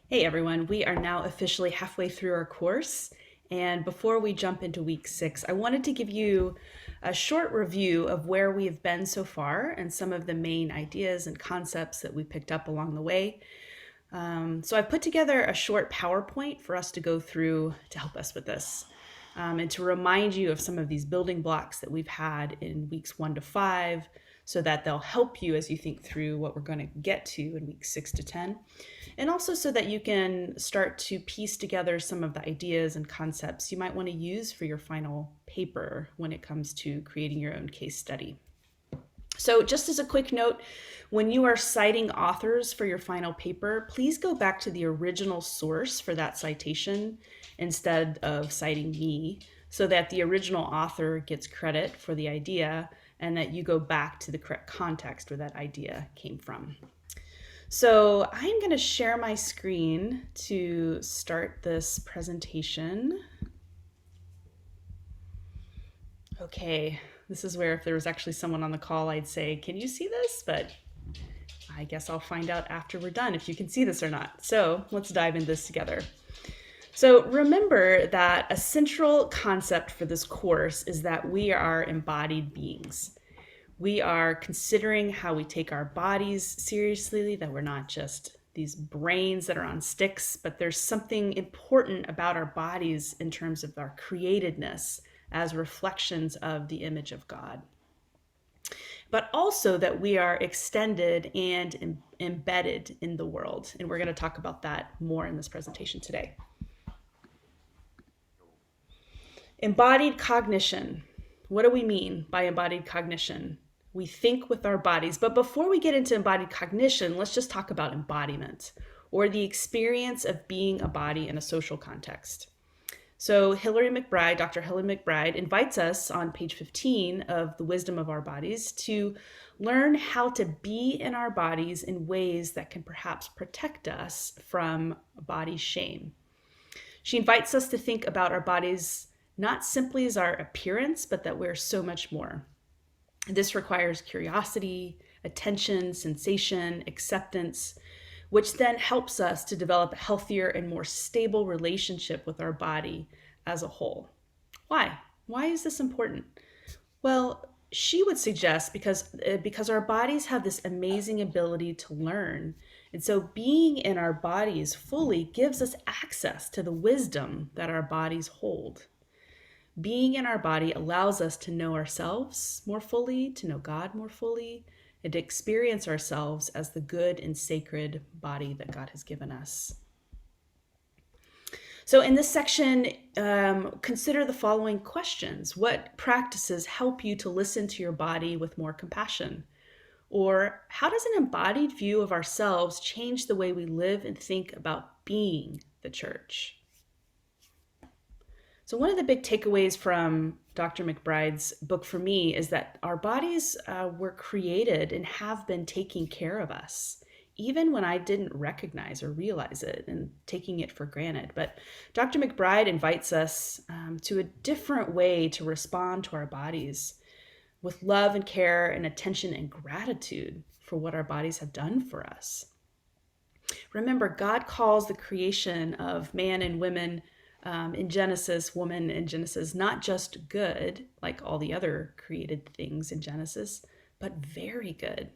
Hey everyone, we are now officially halfway through our course. And before we jump into week 6, I wanted to give you a short review of where we have been so far and some of the main ideas and concepts that we picked up along the way. So I've put together a short PowerPoint for us to go through to help us with this. And to remind you of some of these building blocks that we've had in weeks 1 to 5, so that they'll help you as you think through what we're going to get to in weeks 6 to 10. And also so that you can start to piece together some of the ideas and concepts you might want to use for your final paper when it comes to creating your own case study. So, just as a quick note, when you are citing authors for your final paper, please go back to the original source for that citation instead of citing me, so that the original author gets credit for the idea and that you go back to the correct context where that idea came from. So I'm going to share my screen to start this presentation. Okay, this is where if there was actually someone on the call, I'd say, can you see this? But I guess I'll find out after we're done if you can see this or not. So let's dive into this together. So remember that a central concept for this course is that we are embodied beings. We are considering how we take our bodies seriously, that we're not just these brains that are on sticks, but there's something important about our bodies in terms of our createdness as reflections of the image of God. But also that we are extended and embedded in the world. And we're going to talk about that more in this presentation today. Embodied cognition. What do we mean by embodied cognition? We think with our bodies. But before we get into embodied cognition, let's just talk about embodiment, or the experience of being a body in a social context. So Dr. Hilary McBride invites us on page 15 of The Wisdom of Our Bodies to learn how to be in our bodies in ways that can perhaps protect us from body shame. She invites us to think about our bodies not simply as our appearance, but that we're so much more. This requires curiosity, attention, sensation, acceptance, which then helps us to develop a healthier and more stable relationship with our body as a whole. Why? Why is this important? Well, she would suggest because our bodies have this amazing ability to learn. And so being in our bodies fully gives us access to the wisdom that our bodies hold. Being in our body allows us to know ourselves more fully, to know God more fully, and to experience ourselves as the good and sacred body that God has given us. So, in this section, consider the following questions. What practices help you to listen to your body with more compassion? Or how does an embodied view of ourselves change the way we live and think about being the church? So, one of the big takeaways from Dr. McBride's book for me is that our bodies were created and have been taking care of us, even when I didn't recognize or realize it and taking it for granted. But Dr. McBride invites us to a different way to respond to our bodies with love and care and attention and gratitude for what our bodies have done for us. Remember, God calls the creation of man and women in Genesis, woman in Genesis, not just good, like all the other created things in Genesis, but very good.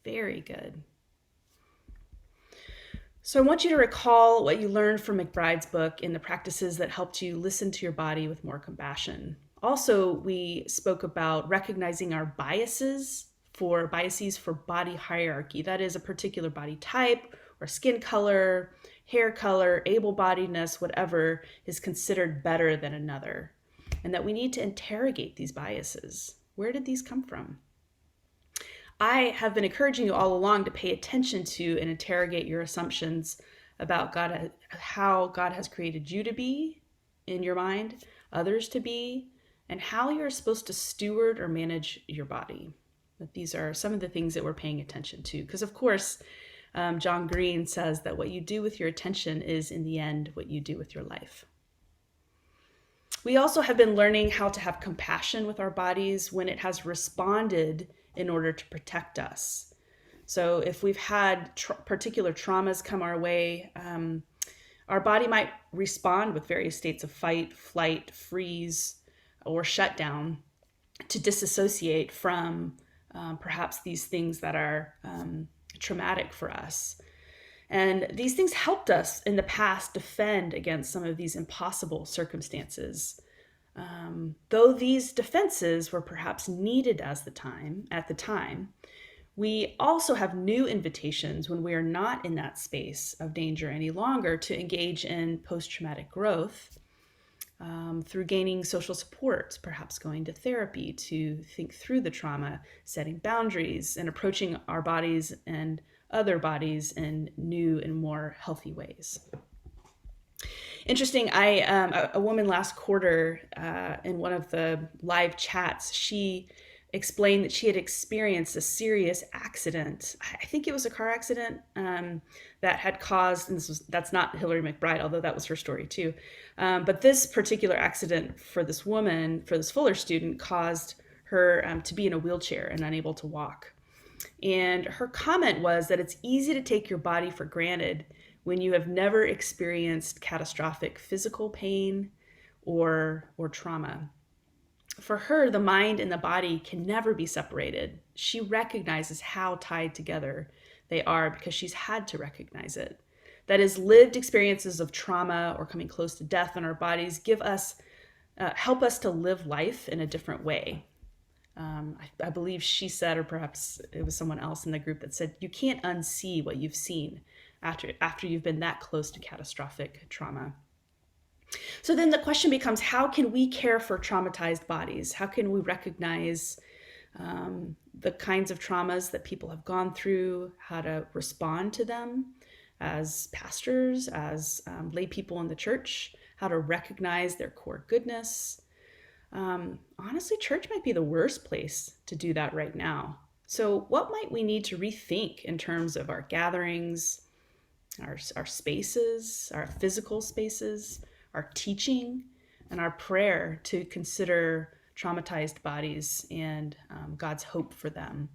Very good. So I want you to recall what you learned from McBride's book in the practices that helped you listen to your body with more compassion. Also, we spoke about recognizing our biases for body hierarchy. That is a particular body type or skin color, hair color, able-bodiedness, whatever is considered better than another. And that we need to interrogate these biases. Where did these come from? I have been encouraging you all along to pay attention to and interrogate your assumptions about God, how God has created you to be in your mind, others to be, and how you're supposed to steward or manage your body. But these are some of the things that we're paying attention to. Because, of course, John Green says that what you do with your attention is, in the end, what you do with your life. We also have been learning how to have compassion with our bodies when it has responded in order to protect us. So if we've had particular traumas come our way, our body might respond with various states of fight, flight, freeze, or shutdown to disassociate from perhaps these things that are traumatic for us. And these things helped us in the past defend against some of these impossible circumstances. Though these defenses were perhaps needed at the time, we also have new invitations when we are not in that space of danger any longer to engage in post-traumatic growth through gaining social support, perhaps going to therapy to think through the trauma, setting boundaries, and approaching our bodies and other bodies in new and more healthy ways. Interesting, a woman last quarter in one of the live chats, she explained that she had experienced a serious accident. I think it was a car accident that had caused, and that's not Hillary McBride, although that was her story too. But this particular accident for this woman, for this Fuller student, caused her to be in a wheelchair and unable to walk. And her comment was that it's easy to take your body for granted when you have never experienced catastrophic physical pain or trauma. For her, the mind and the body can never be separated. She recognizes how tied together they are because she's had to recognize it. That is, lived experiences of trauma or coming close to death in our bodies help us to live life in a different way. I believe she said, or perhaps it was someone else in the group that said, you can't unsee what you've seen after you've been that close to catastrophic trauma. So then the question becomes, how can we care for traumatized bodies? How can we recognize the kinds of traumas that people have gone through, how to respond to them as pastors, as lay people in the church, how to recognize their core goodness? Honestly, church might be the worst place to do that right now. So what might we need to rethink in terms of our gatherings, our spaces, our physical spaces, our teaching, and our prayer to consider traumatized bodies and God's hope for them?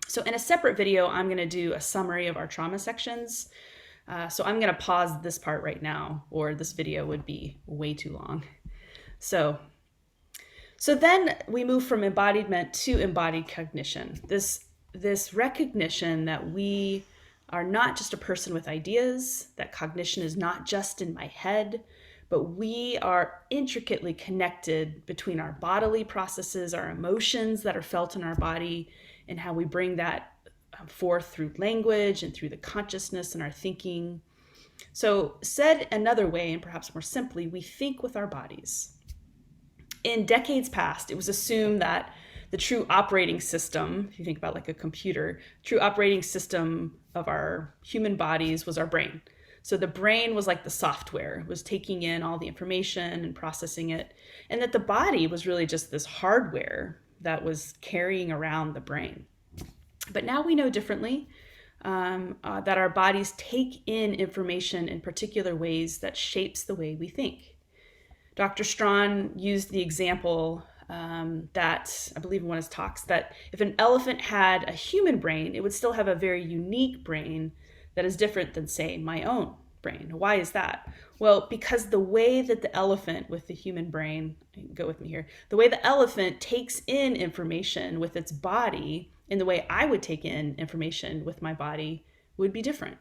So in a separate video, I'm going to do a summary of our trauma sections. So I'm going to pause this part right now, or this video would be way too long. So then we move from embodiment to embodied cognition. This recognition that we are not just a person with ideas, that cognition is not just in my head, but we are intricately connected between our bodily processes, our emotions that are felt in our body, and how we bring that forth through language and through the consciousness in our thinking. So said another way, and perhaps more simply, we think with our bodies. In decades past, it was assumed that the true operating system, if you think about like a computer, true operating system of our human bodies was our brain. So the brain was like the software, it was taking in all the information and processing it, and that the body was really just this hardware that was carrying around the brain. But now we know differently, that our bodies take in information in particular ways that shapes the way we think. Dr. Strawn used the example that I believe in one of his talks, that if an elephant had a human brain, it would still have a very unique brain that is different than, say, my own brain. Why is that? Well, because the way that the elephant with the human brain, go with me here, the way the elephant takes in information with its body and the way I would take in information with my body would be different.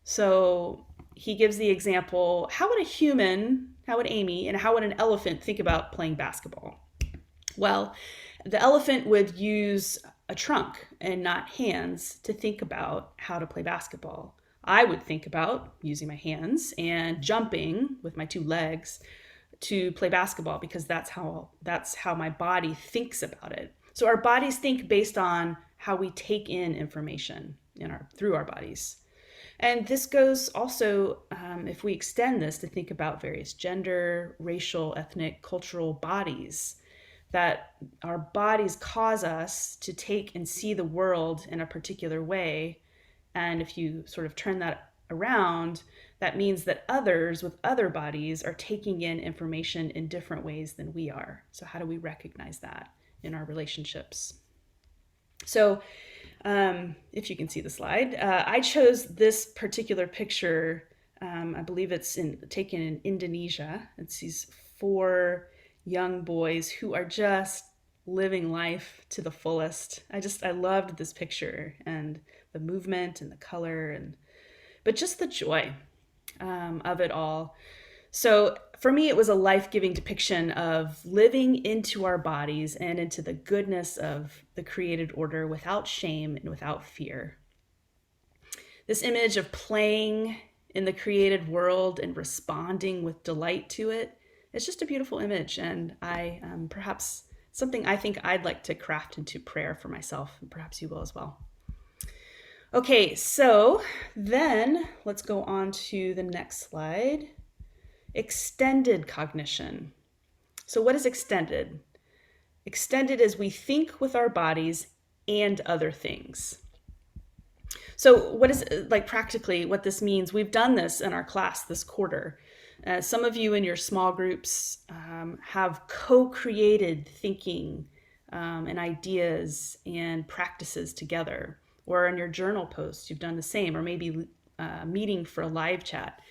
So he gives the example, how would Amy, and how would an elephant think about playing basketball? Well, the elephant would use a trunk and not hands to think about how to play basketball. I would think about using my hands and jumping with my two legs to play basketball, because that's how my body thinks about it. So our bodies think based on how we take in information through our bodies. And this goes also, if we extend this to think about various gender, racial, ethnic, cultural bodies, that our bodies cause us to take and see the world in a particular way. And if you sort of turn that around, that means that others with other bodies are taking in information in different ways than we are. So how do we recognize that in our relationships? So If you can see the slide. I chose this particular picture. I believe it's taken in Indonesia. It's these four young boys who are just living life to the fullest. I loved this picture and the movement and the color but just the joy of it all. So for me, it was a life-giving depiction of living into our bodies and into the goodness of the created order without shame and without fear. This image of playing in the created world and responding with delight to it, it's just a beautiful image, and I perhaps something I think I'd like to craft into prayer for myself, and perhaps you will as well. Okay, so then let's go on to the next slide. Extended cognition. So what is extended? Extended is we think with our bodies and other things. So what is, like, practically what this means? We've done this in our class this quarter. Some of you in your small groups have co-created thinking and ideas and practices together. Or in your journal posts, you've done the same, or maybe meeting for a live chat.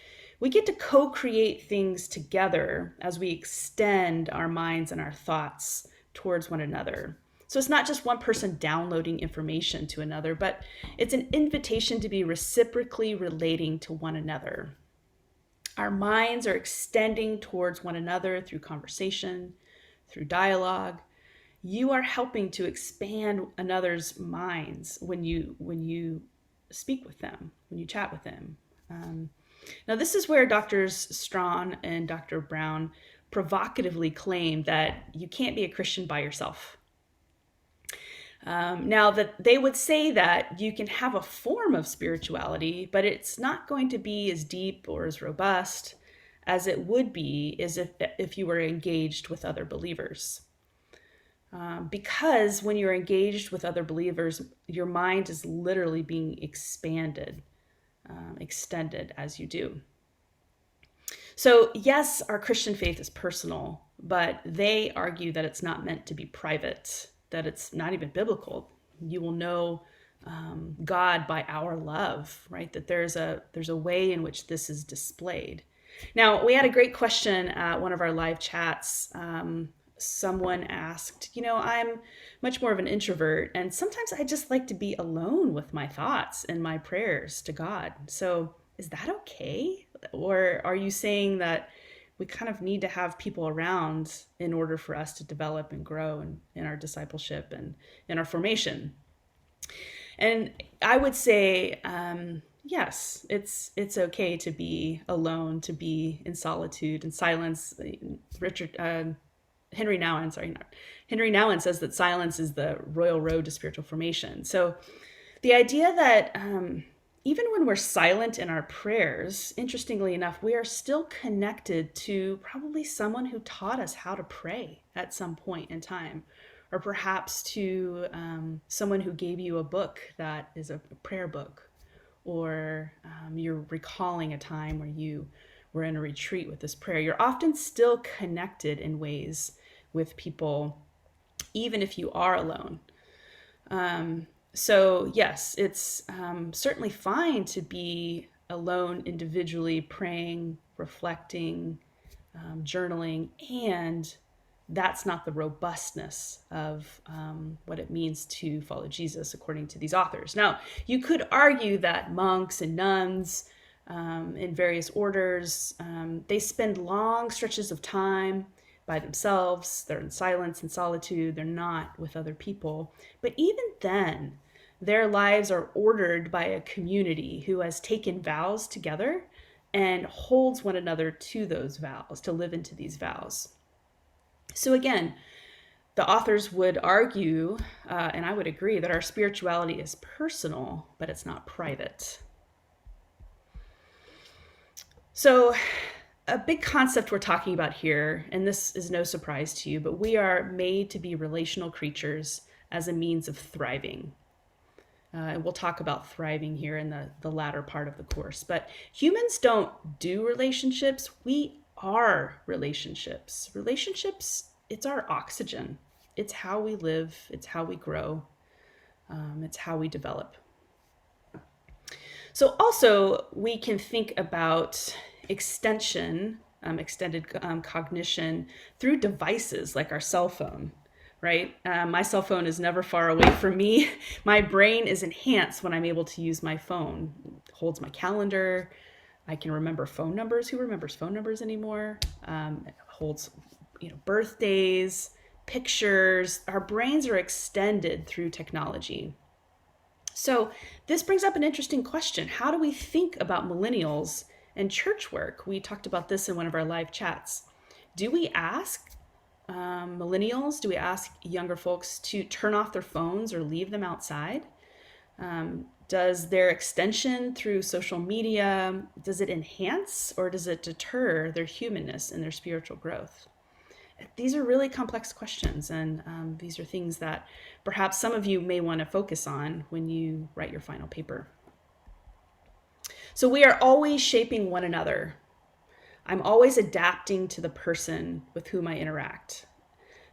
We get to co-create things together as we extend our minds and our thoughts towards one another. So it's not just one person downloading information to another, but it's an invitation to be reciprocally relating to one another. Our minds are extending towards one another through conversation, through dialogue. You are helping to expand another's minds when you speak with them, when you chat with them. Now, this is where Drs. Strawn and Dr. Brown provocatively claim that you can't be a Christian by yourself. Now, that they would say that you can have a form of spirituality, but it's not going to be as deep or as robust as it would be as if you were engaged with other believers. Because when you're engaged with other believers, your mind is literally being expanded, extended as you do. So yes, our Christian faith is personal, but they argue that it's not meant to be private, that it's not even biblical. You will know God by our love, right? That there's a way in which this is displayed. Now, we had a great question at one of our live chats. Someone asked, I'm much more of an introvert, and sometimes I just like to be alone with my thoughts and my prayers to God. So is that okay? Or are you saying that we kind of need to have people around in order for us to develop and grow in our discipleship and in our formation? And I would say, yes, it's okay to be alone, to be in solitude and silence. Henry Nouwen says that silence is the royal road to spiritual formation. So the idea that even when we're silent in our prayers, interestingly enough, we are still connected to probably someone who taught us how to pray at some point in time, or perhaps to someone who gave you a book that is a prayer book, or you're recalling a time where you were in a retreat with this prayer. You're often still connected in ways with people, even if you are alone. So yes, it's certainly fine to be alone individually, praying, reflecting, journaling, and that's not the robustness of what it means to follow Jesus, according to these authors. Now, you could argue that monks and nuns in various orders, they spend long stretches of time by themselves. They're in silence and solitude. They're not with other people. But even then, their lives are ordered by a community who has taken vows together and holds one another to those vows, to live into these vows. So again, the authors would argue, and I would agree, that our spirituality is personal, but it's not private. So a big concept we're talking about here, and this is no surprise to you, but we are made to be relational creatures as a means of thriving. And we'll talk about thriving here in the latter part of the course. But humans don't do relationships. We are relationships. Relationships, it's our oxygen. It's how we live. It's how we grow. It's how we develop. So also we can think about extended cognition through devices like our cell phone, right? My cell phone is never far away from me. My brain is enhanced when I'm able to use my phone. It holds my calendar. I can remember phone numbers. Who remembers phone numbers anymore? It holds, birthdays, pictures. Our brains are extended through technology. So this brings up an interesting question. How do we think about millennials and church work? We talked about this in one of our live chats. Do we ask millennials, do we ask younger folks to turn off their phones or leave them outside? Does their extension through social media, does it enhance or does it deter their humanness and their spiritual growth? These are really complex questions, and these are things that perhaps some of you may want to focus on when you write your final paper. So we are always shaping one another. I'm always adapting to the person with whom I interact.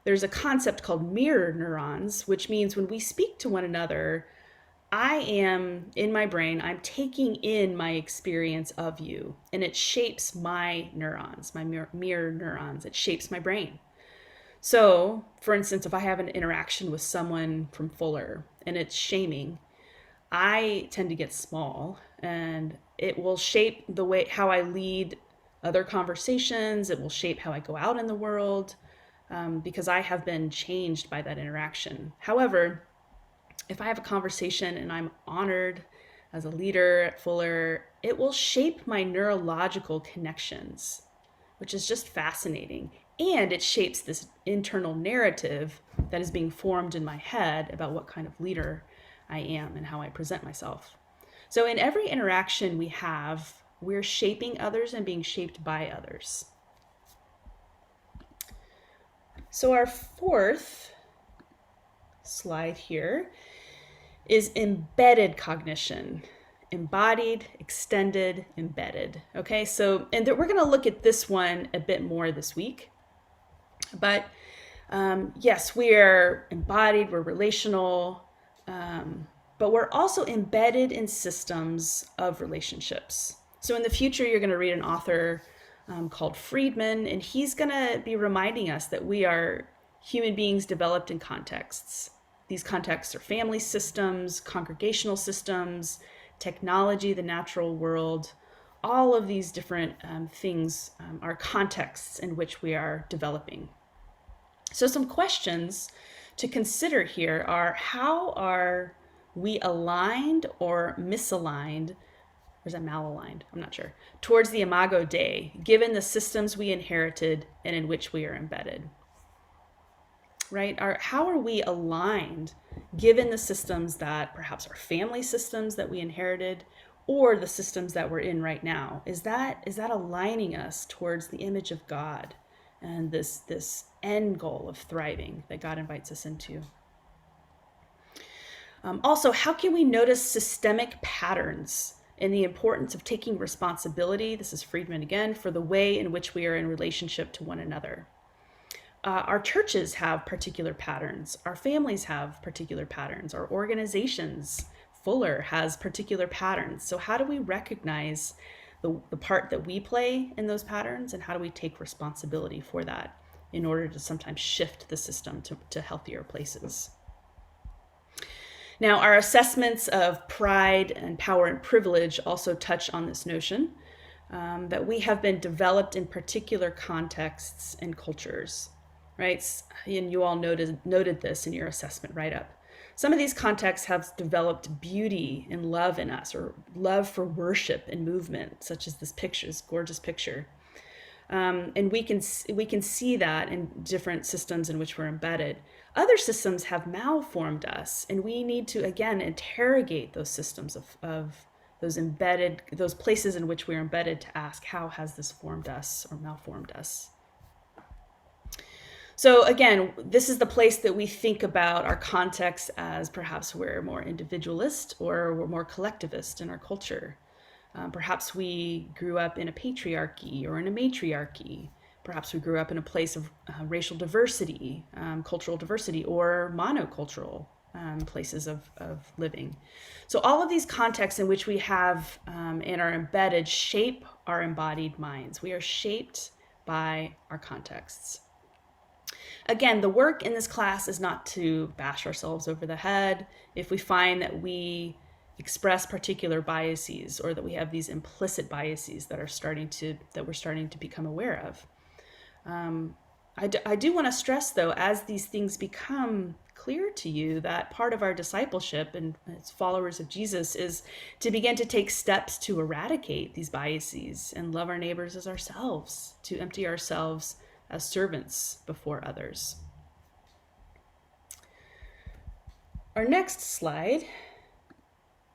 There's a concept called mirror neurons, which means when we speak to one another, I am, in my brain, I'm taking in my experience of you, and it shapes my neurons, my mirror neurons. It shapes my brain. So, for instance, if I have an interaction with someone from Fuller and it's shaming, I tend to get small, and it will shape the way how I lead other conversations. It will shape how I go out in the world, because I have been changed by that interaction. However, if I have a conversation and I'm honored as a leader at Fuller, it will shape my neurological connections, which is just fascinating. And it shapes this internal narrative that is being formed in my head about what kind of leader I am and how I present myself. So in every interaction we have, we're shaping others and being shaped by others. So our fourth slide here is embedded cognition. Embodied, extended, embedded. Okay, so, and we're going to look at this one a bit more this week. But yes, we are embodied, we're relational, but we're also embedded in systems of relationships. So in the future, you're going to read an author called Friedman, and he's going to be reminding us that we are human beings developed in contexts. These contexts are family systems, congregational systems, technology, the natural world. All of these different things are contexts in which we are developing. So some questions to consider here are, how are we aligned or misaligned, or is that malaligned? I'm not sure, towards the Imago Dei, given the systems we inherited and in which we are embedded? Right? How are we aligned given the systems that perhaps are family systems that we inherited, or the systems that we're in right now? Is that aligning us towards the image of God and this end goal of thriving that God invites us into? Also, how can we notice systemic patterns and the importance of taking responsibility, this is Friedman again, for the way in which we are in relationship to one another? Our churches have particular patterns. Our families have particular patterns. Our organizations, Fuller, has particular patterns. So how do we recognize the part that we play in those patterns, and how do we take responsibility for that in order to sometimes shift the system to healthier places? Now, our assessments of pride and power and privilege also touch on this notion that we have been developed in particular contexts and cultures. Right? And you all noted this in your assessment write-up. Some of these contexts have developed beauty and love in us, or love for worship and movement, such as this picture, this gorgeous picture. And we can see that in different systems in which we're embedded. Other systems have malformed us, and we need to, again, interrogate those systems of those places in which we're embedded, to ask, how has this formed us or malformed us? So again, this is the place that we think about our context as perhaps we're more individualist or we're more collectivist in our culture. Perhaps we grew up in a patriarchy or in a matriarchy. Perhaps we grew up in a place of racial diversity, cultural diversity, or monocultural places of living. So all of these contexts in which we have and are embedded shape our embodied minds. We are shaped by our contexts. Again, the work in this class is not to bash ourselves over the head if we find that we express particular biases or that we have these implicit biases that we're starting to become aware of. I do want to stress, though, as these things become clear to you, that part of our discipleship and as followers of Jesus is to begin to take steps to eradicate these biases and love our neighbors as ourselves, to empty ourselves as servants before others. Our next slide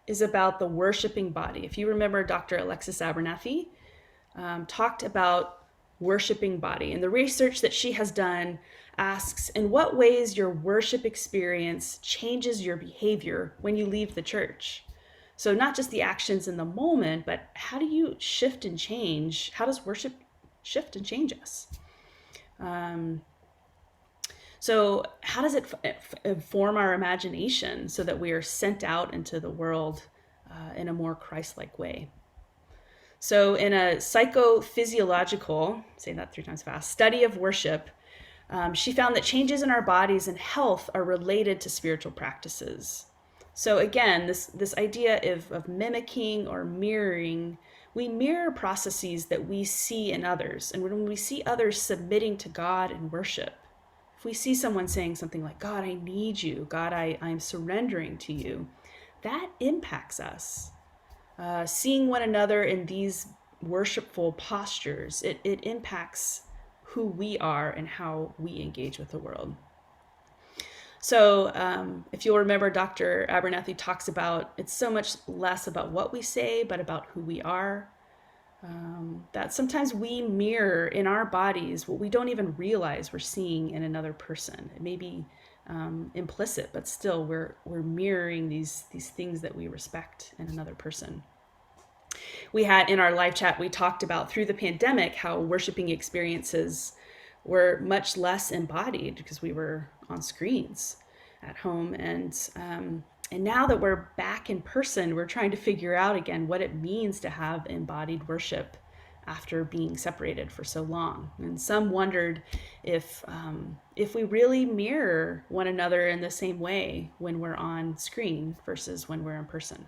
is about the worshiping body. If you remember, Dr. Alexis Abernathy talked about worshiping body, and the research that she has done asks in what ways your worship experience changes your behavior when you leave the church. So not just the actions in the moment, but how do you shift and change? How does worship shift and change us? So how does it inform our imagination so that we are sent out into the world in a more Christ-like way? So in a psychophysiological, say that 3 times fast, study of worship, she found that changes in our bodies and health are related to spiritual practices. So again, this idea of mimicking or mirroring, we mirror processes that we see in others. And when we see others submitting to God in worship, if we see someone saying something like, God, I need you, God, I'm surrendering to you, that impacts us. Seeing one another in these worshipful postures, it impacts who we are and how we engage with the world. So if you'll remember, Dr. Abernathy talks about it's so much less about what we say, but about who we are. That sometimes we mirror in our bodies what we don't even realize we're seeing in another person. It may be implicit, but still we're mirroring these things that we respect in another person. We had in our live chat, we talked about through the pandemic how worshiping experiences were much less embodied because we were on screens at home. And now that we're back in person, we're trying to figure out again what it means to have embodied worship after being separated for so long. And some wondered if we really mirror one another in the same way when we're on screen versus when we're in person.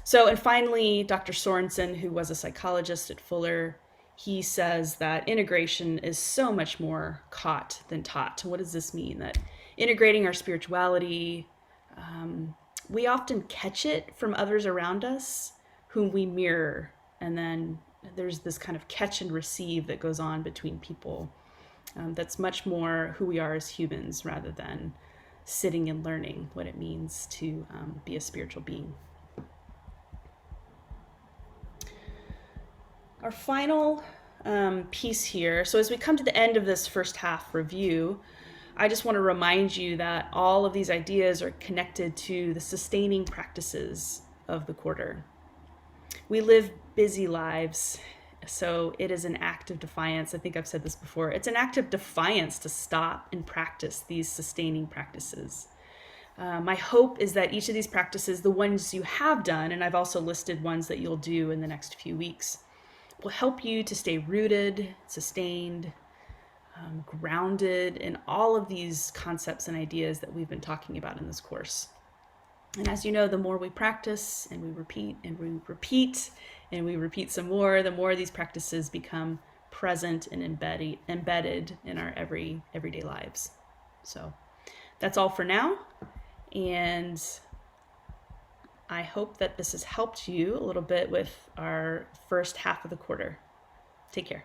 So, and finally, Dr. Sorensen, who was a psychologist at Fuller, he says that integration is so much more caught than taught. What does this mean? That integrating our spirituality, we often catch it from others around us whom we mirror. And then there's this kind of catch and receive that goes on between people. That's much more who we are as humans rather than sitting and learning what it means to be a spiritual being. Our final piece here, so as we come to the end of this first half review, I just want to remind you that all of these ideas are connected to the sustaining practices of the quarter. We live busy lives, so it is an act of defiance. I think I've said this before. It's an act of defiance to stop and practice these sustaining practices. My hope is that each of these practices, the ones you have done, and I've also listed ones that you'll do in the next few weeks, will help you to stay rooted, sustained, grounded in all of these concepts and ideas that we've been talking about in this course. And as you know, the more we practice and we repeat and we repeat and we repeat some more, the more these practices become present and embedded in our everyday lives. So that's all for now. And I hope that this has helped you a little bit with our first half of the quarter. Take care.